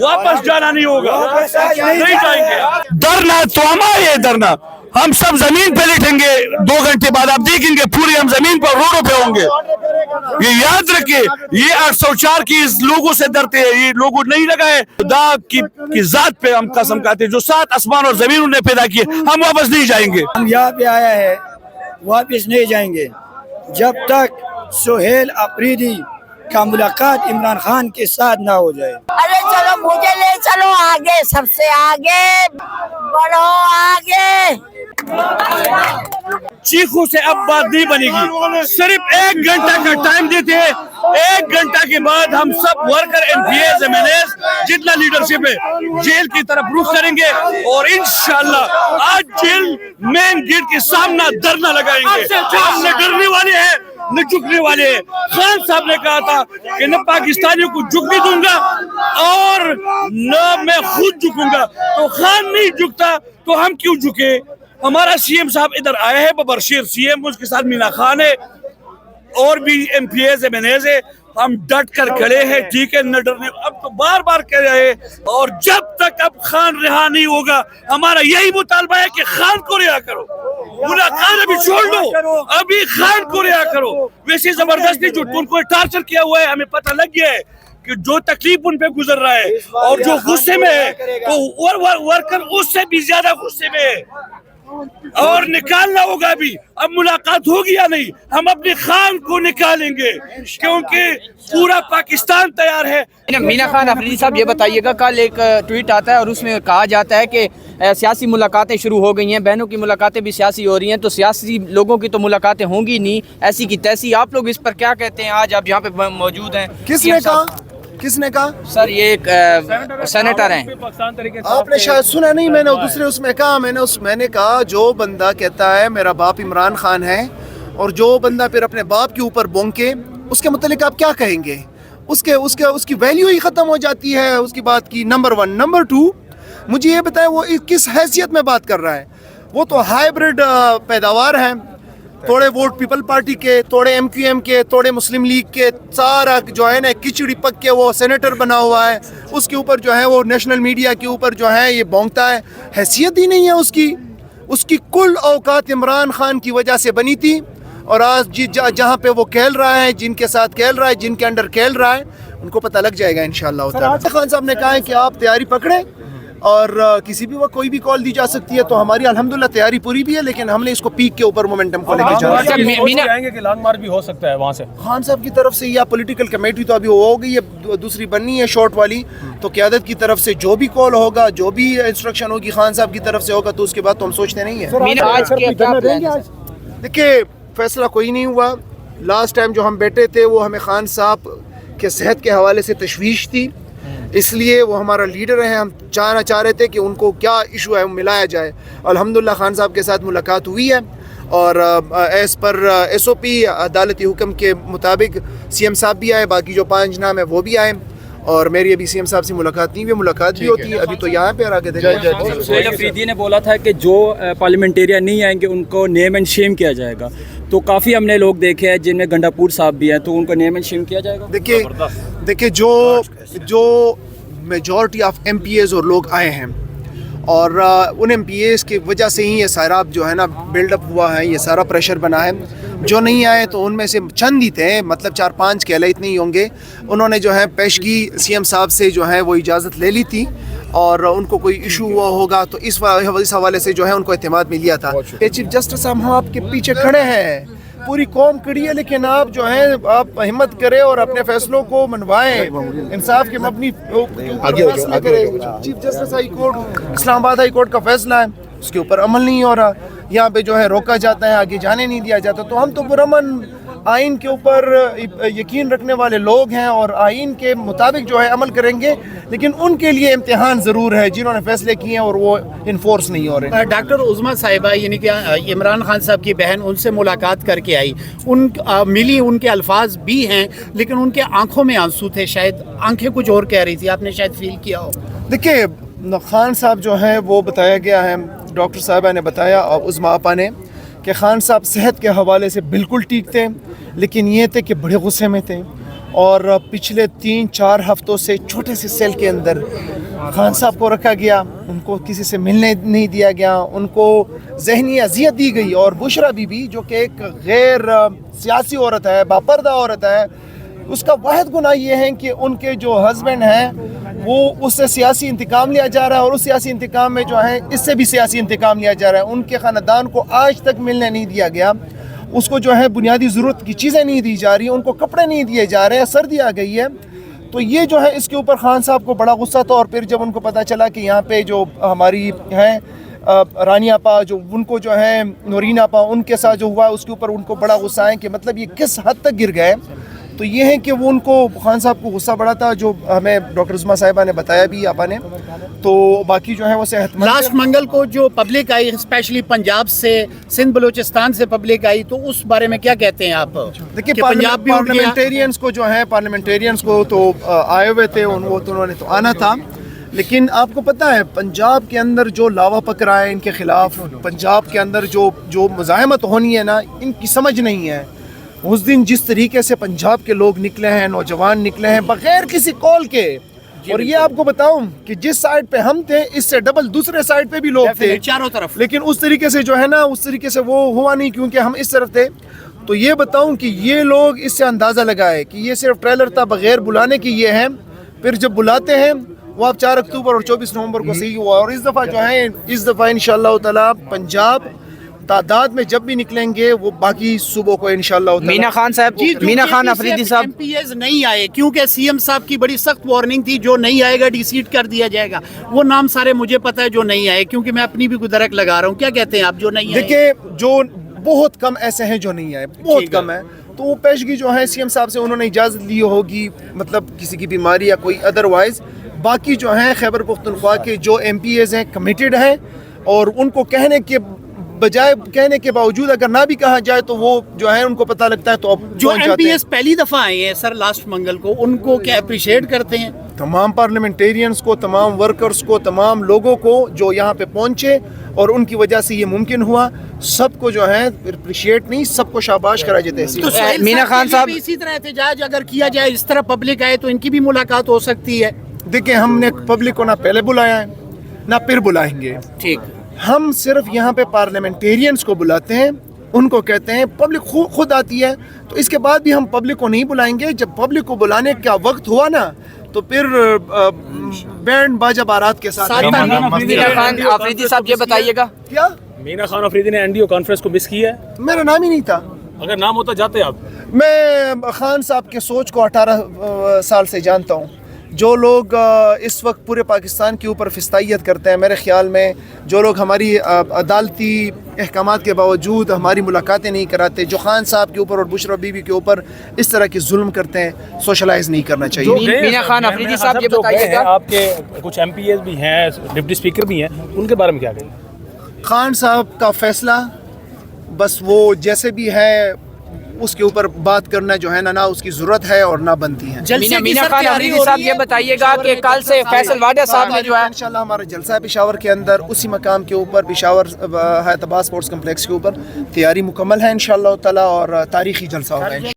واپس جانا نہیں ہوگا, نہیں جائیں گے. ڈرنا تو ہمارے ہے, ڈرنا ہم سب زمین پہ لیٹیں گے 2 گھنٹے بعد, آپ دیکھیں گے پوری ہم زمین پر روڈوں پہ ہوں گے. یہ یاد رکھیں, یہ 804 کی لوگوں سے ڈرتے ہیں, یہ لوگوں نہیں لگائے. خدا کی ذات پہ ہم قسم کھاتے ہیں, جو 7 آسمان اور زمین انہیں پیدا کیے, ہم واپس نہیں جائیں گے. ہم یہاں پہ آیا ہے, واپس نہیں جائیں گے جب تک سہیل آفریدی کا ملاقات عمران خان کے ساتھ نہ ہو جائے. ارے چلو مجھے لے چلو آگے, سب سے آگے بڑھو, آگے. چیخوں سے اب بات نہیں بنے گی, صرف 1 گھنٹہ کا ٹائم دیتے ہیں. 1 گھنٹہ کے بعد ہم سب ورکر MPs MNAs جتنا لیڈرشپ ہے جیل کی طرف رخ کریں گے, اور انشاءاللہ آج جیل مین گیٹ کے سامنے دھرنا لگائیں گے. ہم نہ ڈرنے والے ہیں نہ جھکنے والے ہیں. خان صاحب نے کہا تھا کہ نہ پاکستانیوں کو جھکنے دوں گا اور نہ میں خود جھکوں گا, تو خان نہیں جھکتا تو ہم کیوں جھکے. ہمارا CM صاحب ادھر آئے ہیں, ببرشیر CM, اس کے ساتھ مینا خان ہے اور بھی MPs MNAs ہے. ہم ڈٹ کر کھڑے ہیں, ٹھیک ہے, نہ ڈرنے. اب تو بار بار کہہ رہے ہیں, اور جب تک اب خان رہا نہیں ہوگا ہمارا یہی مطالبہ ہے کہ خان کو رہا کرو. خان ابھی چھوڑ دو, ابھی خان کو رہا کرو. ویسے زبردستی جو ان کو ٹارچر کیا ہوا ہے, ہمیں پتہ لگ گیا ہے کہ جو تکلیف ان پہ گزر رہا ہے, اور جو غصے میں ہے تو ورکر اس سے بھی زیادہ غصے میں ہے, اور نکالنا ہوگا. ابھی اب ملاقات ہوگی یا نہیں, ہم اپنے خان کو نکالیں گے کیونکہ پورا پاکستان تیار ہے. مینا خان آفریدی صاحب یہ بتائیے گا, کل ایک ٹویٹ آتا ہے اور اس میں کہا جاتا ہے کہ سیاسی ملاقاتیں شروع ہو گئی ہیں, بہنوں کی ملاقاتیں بھی سیاسی ہو رہی ہیں, تو سیاسی لوگوں کی تو ملاقاتیں ہوں گی نہیں, ایسی کی تیسی. آپ لوگ اس پر کیا کہتے ہیں؟ آج آپ یہاں پہ موجود ہیں. کس نے کہا؟ سر یہ ایک سینیٹر ہیں. آپ نے شاید سنا نہیں, میں نے دوسرے اس میں کہا, میں نے کہا جو بندہ کہتا ہے میرا باپ عمران خان ہے, اور جو بندہ پھر اپنے باپ کے اوپر بونکے, اس کے متعلق آپ کیا کہیں گے؟ اس کی ویلیو ہی ختم ہو جاتی ہے اس کی بات کی. نمبر 1. نمبر 2, مجھے یہ بتائیں وہ کس حیثیت میں بات کر رہا ہے؟ وہ تو ہائیبرڈ پیداوار ہیں, تھوڑے ووٹ پیپل پارٹی کے, تھوڑے MQM کے, تھوڑے مسلم لیگ کے, سارا جو ہے نا کھچڑی پک کے وہ سینیٹر بنا ہوا ہے. اس کے اوپر جو ہے وہ نیشنل میڈیا کے اوپر جو ہے یہ بونکتا ہے. حیثیت ہی نہیں ہے اس کی کل اوقات عمران خان کی وجہ سے بنی تھی, اور آج جہاں پہ وہ کھیل رہا ہے, جن کے ساتھ کھیل رہا ہے, جن کے انڈر کھیل رہا ہے, ان کو پتہ لگ جائے گا انشاءاللہ تعالی. خان صاحب نے کہا ہے کہ آپ تیاری پکڑیں, اور کسی بھی وقت کوئی بھی کال دی جا سکتی ہے, تو ہماری الحمدللہ تیاری پوری بھی ہے, لیکن ہم نے اس کو پیک کے اوپر مومنٹم کو لے کے جانا ہے. کہ لانگ مارچ بھی ہو سکتا ہے وہاں سے خان صاحب کی طرف سے, یا پولیٹیکل کمیٹی تو ابھی ہو گئی ہے, دوسری بننی ہے شارٹ والی, تو قیادت کی طرف سے جو بھی کال ہوگا, جو بھی انسٹرکشن ہوگی خان صاحب کی طرف سے ہوگا, تو اس کے بعد تو ہم سوچتے نہیں ہیں. دیکھیں فیصلہ کوئی نہیں ہوا. لاسٹ ٹائم جو ہم بیٹھے تھے وہ ہمیں خان صاحب کے صحت کے حوالے سے تشویش تھی, اس لیے وہ ہمارا لیڈر ہیں, ہم چاہ رہے تھے کہ ان کو کیا ایشو ہے ملایا جائے. الحمدللہ خان صاحب کے ساتھ ملاقات ہوئی ہے, اور ایز پر SOP عدالتی حکم کے مطابق CM صاحب بھی آئے, باقی جو 5 نام ہیں وہ بھی آئے, اور میری ابھی CM صاحب سے ملاقات نہیں ہوئی, ملاقات بھی ہوتی ہے. ابھی تو یہاں پہ آگے دیکھیں. سہیل آفریدی نے بولا تھا کہ جو پارلیمنٹیرین نہیں آئیں گے ان کو نیم اینڈ شیم کیا جائے گا, تو کافی ہم نے لوگ دیکھے ہیں جن میں گنڈاپور صاحب بھی ہیں, تو ان کو نیم اینڈ شیم کیا جائے گا. دیکھیں جو میجورٹی آف MPs اور لوگ آئے ہیں, اور ان MPs کی وجہ سے ہی یہ سارا جو ہے نا بلڈ اپ ہوا ہے, یہ سارا پریشر بنا ہے. جو نہیں آئے تو ان میں سے چند ہی تھے, مطلب 4-5 کے علیہ اتنے ہی ہوں گے. انہوں نے جو ہے پیشگی CM صاحب سے جو ہے وہ اجازت لے لی تھی, اور ان کو کوئی ایشو ہوا ہوگا تو اس حوالے سے جو ہے ان کو اعتماد مل لیا تھا. چیف جسٹس صاحب ہم آپ کے پیچھے کھڑے ہیں, پوری قوم کھڑی ہے, لیکن آپ جو ہیں آپ ہمت کریں اور اپنے فیصلوں کو منوائیں, انصاف کے مبنی فیصلہ کریں. چیف جسٹس ہائی کورٹ اسلام آباد ہائی کورٹ کا فیصلہ ہے, اس کے اوپر عمل نہیں ہو رہا, یہاں پہ جو ہے روکا جاتا ہے, آگے جانے نہیں دیا جاتا. تو ہم تو پرامن آئین کے اوپر یقین رکھنے والے لوگ ہیں, اور آئین کے مطابق جو ہے عمل کریں گے, لیکن ان کے لیے امتحان ضرور ہے جنہوں نے فیصلے کیے ہیں اور وہ انفورس نہیں ہو رہے. ڈاکٹر عظمیٰ صاحبہ یعنی کہ عمران خان صاحب کی بہن, ان سے ملاقات کر کے آئی, ملی, ان کے الفاظ بھی ہیں لیکن ان کے آنکھوں میں آنسو تھے, شاید آنکھیں کچھ اور کہہ رہی تھی, آپ نے شاید فیل کیا ہو. دیکھیں خان صاحب جو ہیں وہ بتایا گیا ہے, ڈاکٹر صاحبہ نے بتایا اور عظمیٰ آپا نے, کہ خان صاحب صحت کے حوالے سے بالکل ٹھیک تھے, لیکن یہ تھے کہ بڑے غصے میں تھے, اور پچھلے 3-4 ہفتوں سے چھوٹے سے سیل کے اندر خان صاحب کو رکھا گیا، ان کو کسی سے ملنے نہیں دیا گیا، ان کو ذہنی اذیت دی گئی. اور بشرا بی بی جو کہ ایک غیر سیاسی عورت ہے، باپردہ عورت ہے، اس کا واحد گناہ یہ ہے کہ ان کے جو ہسبینڈ ہیں وہ اس سے سیاسی انتقام لیا جا رہا ہے، اور اس سیاسی انتقام میں جو ہے اس سے بھی سیاسی انتقام لیا جا رہا ہے. ان کے خاندان کو آج تک ملنے نہیں دیا گیا، اس کو جو ہے بنیادی ضرورت کی چیزیں نہیں دی جا رہی، ان کو کپڑے نہیں دیے جا رہے ہیں، سردی آ گئی ہے. تو یہ جو ہے اس کے اوپر خان صاحب کو بڑا غصہ تھا. اور پھر جب ان کو پتہ چلا کہ یہاں پہ جو ہماری ہیں رانی آپا، جو ان کو جو ہے نورین آپا، ان کے ساتھ جو ہوا اس کے اوپر ان کو بڑا غصہ ہے کہ مطلب یہ کس حد تک گر گئے. تو یہ ہے کہ وہ ان کو خان صاحب کو غصہ بڑا تھا، جو ہمیں ڈاکٹر عظمیٰ صاحبہ نے بتایا بھی آپا نے. تو باقی جو ہے وہ صحت مند. لاسٹ منگل کو جو پبلک آئی اسپیشلی پنجاب سے، سندھ بلوچستان سے پبلک آئی، تو اس بارے میں کیا کہتے ہیں آپ؟ دیکھیے پنجاب بھی پارلیمنٹیرینز کو جو ہے پارلیمنٹیرینز کو تو آئے ہوئے تھے، انہوں نے تو آنا تھا. لیکن آپ کو پتہ ہے پنجاب کے اندر جو لاوا پکڑا ہے ان کے خلاف، پنجاب کے اندر جو مزاحمت ہونی ہے نا، ان کی سمجھ نہیں ہے. اس دن جس طریقے سے پنجاب کے لوگ نکلے ہیں، نوجوان نکلے ہیں بغیر کسی کال کے، اور یہ آپ کو بتاؤں کہ جس سائڈ پہ ہم تھے اس سے ڈبل دوسرے سائڈ پہ بھی لوگ تھے چاروں طرف، لیکن اس طریقے سے جو ہے نا، اس طریقے سے وہ ہوا نہیں کیونکہ ہم اس طرف تھے. تو یہ بتاؤں کہ یہ لوگ اس سے اندازہ لگائے کہ یہ صرف ٹریلر تھا بغیر بلانے کی یہ ہے. پھر جب بلاتے ہیں وہ آپ 4 اکتوبر اور 24 نومبر کو صحیح ہوا. اور اس دفعہ جو ہے، اس دفعہ انشاءاللہ تعالی پنجاب تعداد میں جب بھی نکلیں گے وہ باقی صوبوں کو انشاءاللہ تعالی. مینا خان صاحب، مینا خان افریدی صاحب، ایم پی ایز نہیں آئے کیونکہ سی ایم صاحب کی بڑی سخت وارننگ تھی، جو نہیں آئے گا ڈی سیٹ کر دیا جائے گا. وہ نام سارے مجھے پتہ ہے جو نہیں آئے، کیونکہ میں اپنی بھی گدرک لگا رہا ہوں. کیا کہتے ہیں آپ جو نہیں آئے؟ دیکھیں، جو بہت کم ایسے ہیں جو نہیں آئے، بہت کم ہے. تو وہ پیشگی جو ہے سی ایم صاحب سے انہوں نے اجازت لی ہوگی، مطلب کسی کی بیماری یا کوئی ادروائز. باقی جو ہیں خیبر پختونخوا کے جو ایم پی ایز ہیں کمیٹڈ ہیں، اور ان کو کہنے کے بجائے، کہنے کے باوجود اگر نہ بھی کہا جائے تو وہ جو ہے ان کو پتہ لگتا ہے تو اب جو ایم پی ایس پہلی دفعہ آئے ہیں سر لاسٹ منگل کو، ان کو کیا اپریشیٹ کرتے ہیں؟ تمام پارلیمنٹیرینز کو، تمام ورکرز کو، تمام لوگوں کو جو یہاں پہ پہنچے اور ان کی وجہ سے یہ ممکن ہوا، سب کو جو ہے اپریشیٹ نہیں، سب کو شاباش کرا جاتا ہے. تو سہیل مینا خان صاحب، اسی طرح احتجاج اگر کیا جائے، اس طرح پبلک آئے تو ان کی بھی ملاقات ہو سکتی ہے. دیکھیں، ہم نے پبلک کو نہ پہلے بلایا ہے نہ پھر بلائیں گے. ٹھیک، ہم صرف یہاں پہ پارلیمنٹیرینز کو بلاتے ہیں، ان کو کہتے ہیں. پبلک خود آتی ہے، تو اس کے بعد بھی ہم پبلک کو نہیں بلائیں گے. جب پبلک کو بلانے کا وقت ہوا نا تو پھر بینڈ باجا بارات کے ساتھ. مینا خان افریدی صاحب یہ بتائیے گا، کیا مینا خان افریدی نے NDO کانفرنس کو مس کیا ہے؟ میرا نام ہی نہیں تھا. اگر نام ہوتا جاتے آپ. میں خان صاحب کے سوچ کو 18 سال سے جانتا ہوں. جو لوگ اس وقت پورے پاکستان کے اوپر فستائیت کرتے ہیں، میرے خیال میں جو لوگ ہماری عدالتی احکامات کے باوجود ہماری ملاقاتیں نہیں کراتے، جو خان صاحب کے اوپر اور بشرا بی بی کے اوپر اس طرح کے ظلم کرتے ہیں، سوشلائز نہیں کرنا چاہیے. مینا خان افریدی صاحب یہ بتائیے گا، آپ کے کچھ MPs بھی ہیں، ڈپٹی اسپیکر بھی ہیں، ان کے بارے میں کیا کہیں؟ خان صاحب کا فیصلہ، بس وہ جیسے بھی ہے اس کے اوپر بات کرنا جو ہے نہ اس کی ضرورت ہے اور نہ بنتی ہے. مینا خان افریدی صاحب یہ بتائیے گا کہ کل سے فیصل واڈا صاحب نے جو ہے انشاءاللہ ہمارا جلسہ ہے پشاور کے اندر، اسی مقام کے اوپر پشاور حیات آباد اسپورٹس کمپلیکس کے اوپر تیاری مکمل ہے انشاءاللہ تعالی، اور تاریخی جلسہ ہوگا.